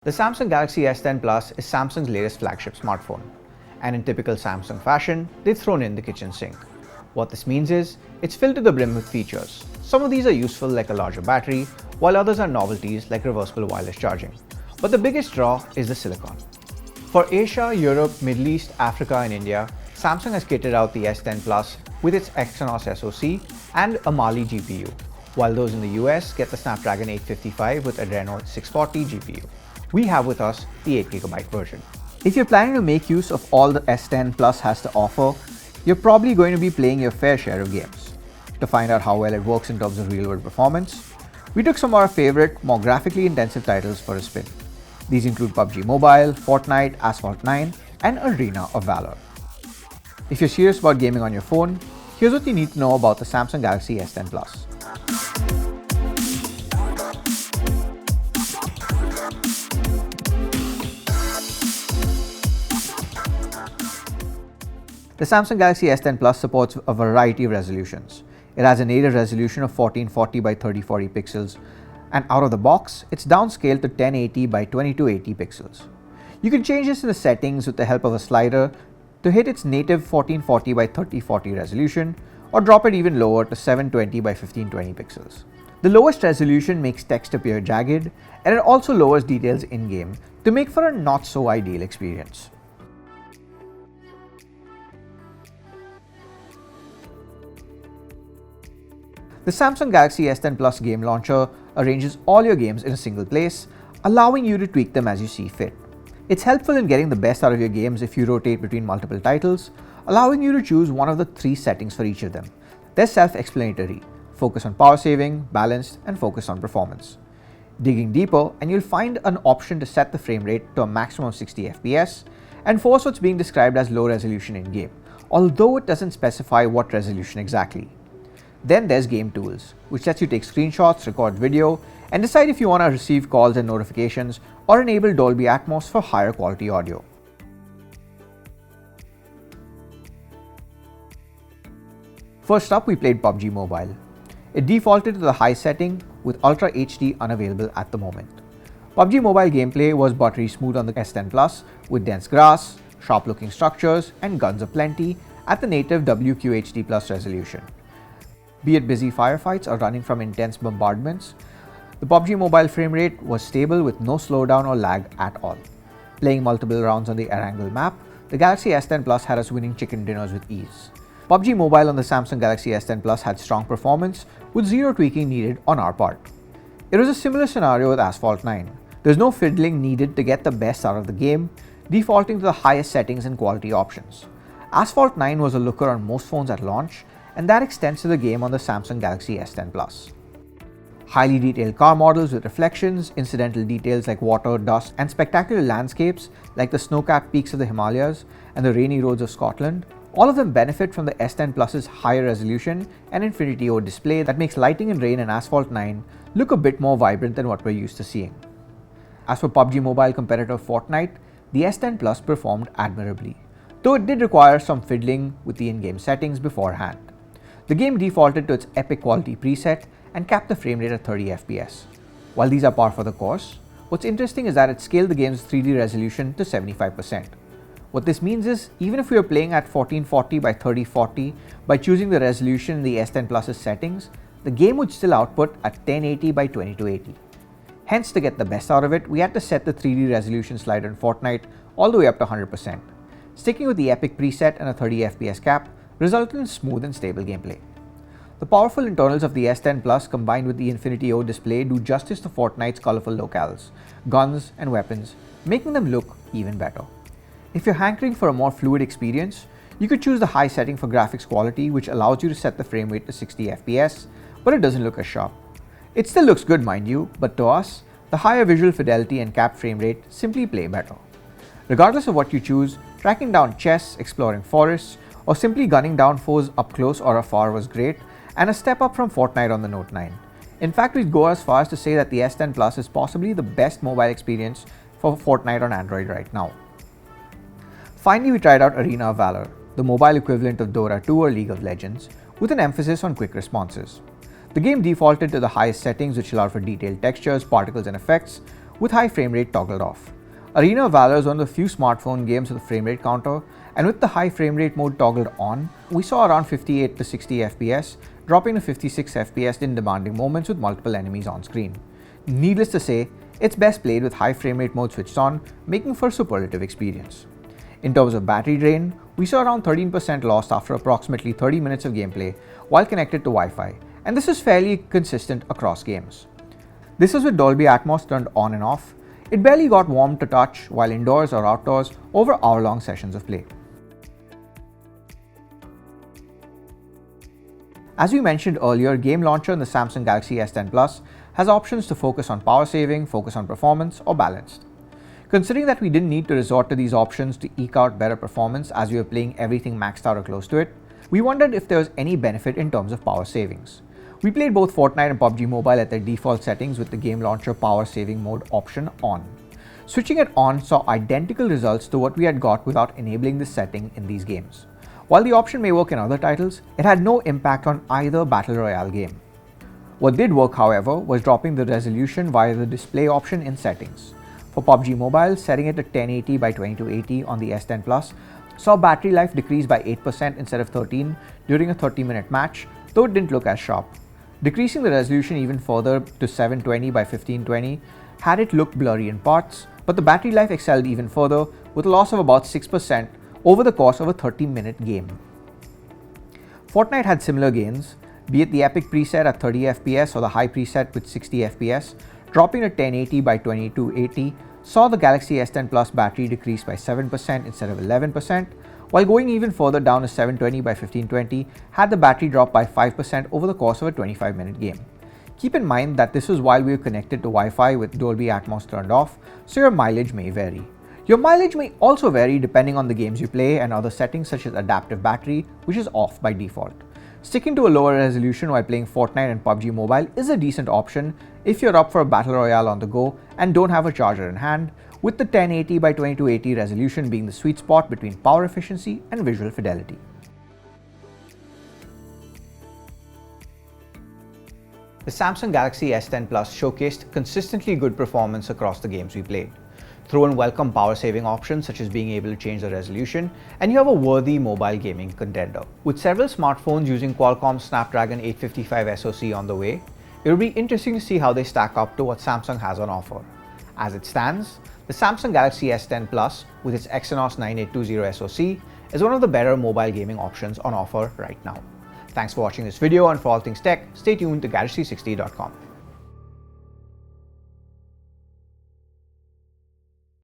The Samsung Galaxy S10 Plus is Samsung's latest flagship smartphone, and in typical Samsung fashion, they've thrown in the kitchen sink. What this means is, it's filled to the brim with features. Some of these are useful like a larger battery, while others are novelties like reversible wireless charging. But the biggest draw is the silicon. For Asia, Europe, Middle East, Africa and India, Samsung has kitted out the S10 Plus with its Exynos SoC and a Mali-G GPU, while those in the US get the Snapdragon 855 with Adreno 640 GPU. We have with us the 8GB version. If you're planning to make use of all the S10 Plus has to offer, you're probably going to be playing your fair share of games. To find out how well it works in terms of real-world performance, we took some of our favorite, more graphically intensive titles for a spin. These include PUBG Mobile, Fortnite, Asphalt 9, and Arena of Valor. If you're serious about gaming on your phone, here's what you need to know about the Samsung Galaxy S10 Plus. The Samsung Galaxy S10 Plus supports a variety of resolutions. It has a native resolution of 1440 by 3040 pixels, and out of the box, it's downscaled to 1080 by 2280 pixels. You can change this in the settings with the help of a slider to hit its native 1440 by 3040 resolution, or drop it even lower to 720 by 1520 pixels. The lowest resolution makes text appear jagged, and it also lowers details in-game to make for a not so ideal experience. The Samsung Galaxy S10 Plus game launcher arranges all your games in a single place, allowing you to tweak them as you see fit. It's helpful in getting the best out of your games if you rotate between multiple titles, allowing you to choose one of the 3 settings for each of them. They're self-explanatory: focus on power saving, balanced, and focus on performance. Digging deeper, and you'll find an option to set the frame rate to a maximum of 60 FPS and force what's being described as low resolution in-game, although it doesn't specify what resolution exactly. Then there's Game Tools, which lets you take screenshots, record video, and decide if you want to receive calls and notifications or enable Dolby Atmos for higher quality audio. First up, we played PUBG Mobile. It defaulted to the high setting with Ultra HD unavailable at the moment. PUBG Mobile gameplay was buttery smooth on the S10 Plus with dense grass, sharp looking structures, and guns aplenty at the native WQHD Plus resolution. Be it busy firefights or running from intense bombardments, the PUBG Mobile frame rate was stable with no slowdown or lag at all. Playing multiple rounds on the Erangel map, the Galaxy S10 Plus had us winning chicken dinners with ease. PUBG Mobile on the Samsung Galaxy S10 Plus had strong performance with zero tweaking needed on our part. It was a similar scenario with Asphalt 9. There's no fiddling needed to get the best out of the game, defaulting to the highest settings and quality options. Asphalt 9 was a looker on most phones at launch, and that extends to the game on the Samsung Galaxy S10 Plus. Highly detailed car models with reflections, incidental details like water, dust, and spectacular landscapes like the snow-capped peaks of the Himalayas and the rainy roads of Scotland, all of them benefit from the S10 Plus's higher resolution and Infinity O display that makes lighting and rain in Asphalt 9 look a bit more vibrant than what we're used to seeing. As for PUBG Mobile competitor Fortnite, the S10 Plus performed admirably, though it did require some fiddling with the in-game settings beforehand. The game defaulted to its epic quality preset and capped the frame rate at 30 FPS. While these are par for the course, what's interesting is that it scaled the game's 3D resolution to 75%. What this means is, even if we were playing at 1440 by 3040 by choosing the resolution in the S10 Plus's settings, the game would still output at 1080 by 2280. Hence, to get the best out of it, we had to set the 3D resolution slider in Fortnite all the way up to 100%. Sticking with the epic preset and a 30 FPS cap resulted in smooth and stable gameplay. The powerful internals of the S10 Plus combined with the Infinity O display do justice to Fortnite's colorful locales, guns, and weapons, making them look even better. If you're hankering for a more fluid experience, you could choose the high setting for graphics quality, which allows you to set the frame rate to 60 FPS, but it doesn't look as sharp. It still looks good, mind you, but to us, the higher visual fidelity and capped frame rate simply play better. Regardless of what you choose, tracking down chests, exploring forests, or simply gunning down foes up close or afar was great, and a step up from Fortnite on the Note 9. In fact, we'd go as far as to say that the S10 Plus is possibly the best mobile experience for Fortnite on Android right now. Finally, we tried out Arena of Valor, the mobile equivalent of Dota 2 or League of Legends, with an emphasis on quick responses. The game defaulted to the highest settings, which allowed for detailed textures, particles, and effects, with high frame rate toggled off. Arena of Valor is one of the few smartphone games with a frame rate counter, and with the high frame rate mode toggled on, we saw around 58 to 60 FPS, dropping to 56 FPS in demanding moments with multiple enemies on screen. Needless to say, it's best played with high frame rate mode switched on, making for a superlative experience. In terms of battery drain, we saw around 13% lost after approximately 30 minutes of gameplay while connected to Wi-Fi, and this is fairly consistent across games. This is with Dolby Atmos turned on and off. It barely got warm to touch while indoors or outdoors over hour-long sessions of play. As we mentioned earlier, Game Launcher in the Samsung Galaxy S10 Plus has options to focus on power saving, focus on performance, or balanced. Considering that we didn't need to resort to these options to eke out better performance as we were playing everything maxed out or close to it, we wondered if there was any benefit in terms of power savings. We played both Fortnite and PUBG Mobile at their default settings with the Game Launcher power saving mode option on. Switching it on saw identical results to what we had got without enabling this setting in these games. While the option may work in other titles, it had no impact on either Battle Royale game. What did work, however, was dropping the resolution via the display option in settings. For PUBG Mobile, setting it to 1080 by 2280 on the S10 Plus saw battery life decrease by 8% instead of 13% during a 30-minute match, though it didn't look as sharp. Decreasing the resolution even further to 720 by 1520 had it look blurry in parts, but the battery life excelled even further with a loss of about 6% over the course of a 30-minute game. Fortnite had similar gains, be it the epic preset at 30 FPS or the high preset with 60 FPS, dropping to 1080 by 2280 saw the Galaxy S10 Plus battery decrease by 7% instead of 11%, while going even further down to 720 by 1520 had the battery drop by 5% over the course of a 25-minute game. Keep in mind that this was while we were connected to Wi-Fi with Dolby Atmos turned off, so your mileage may vary. Your mileage may also vary depending on the games you play and other settings such as adaptive battery, which is off by default. Sticking to a lower resolution while playing Fortnite and PUBG Mobile is a decent option if you're up for a battle royale on the go and don't have a charger in hand, with the 1080 by 2280 resolution being the sweet spot between power efficiency and visual fidelity. The Samsung Galaxy S10 Plus showcased consistently good performance across the games we played. Throw in welcome power saving options such as being able to change the resolution, and you have a worthy mobile gaming contender. With several smartphones using Qualcomm Snapdragon 855 SoC on the way, it will be interesting to see how they stack up to what Samsung has on offer. As it stands, the Samsung Galaxy S10 Plus with its Exynos 9820 SoC is one of the better mobile gaming options on offer right now. Thanks for watching this video, and for all things tech, stay tuned to gadget360.com.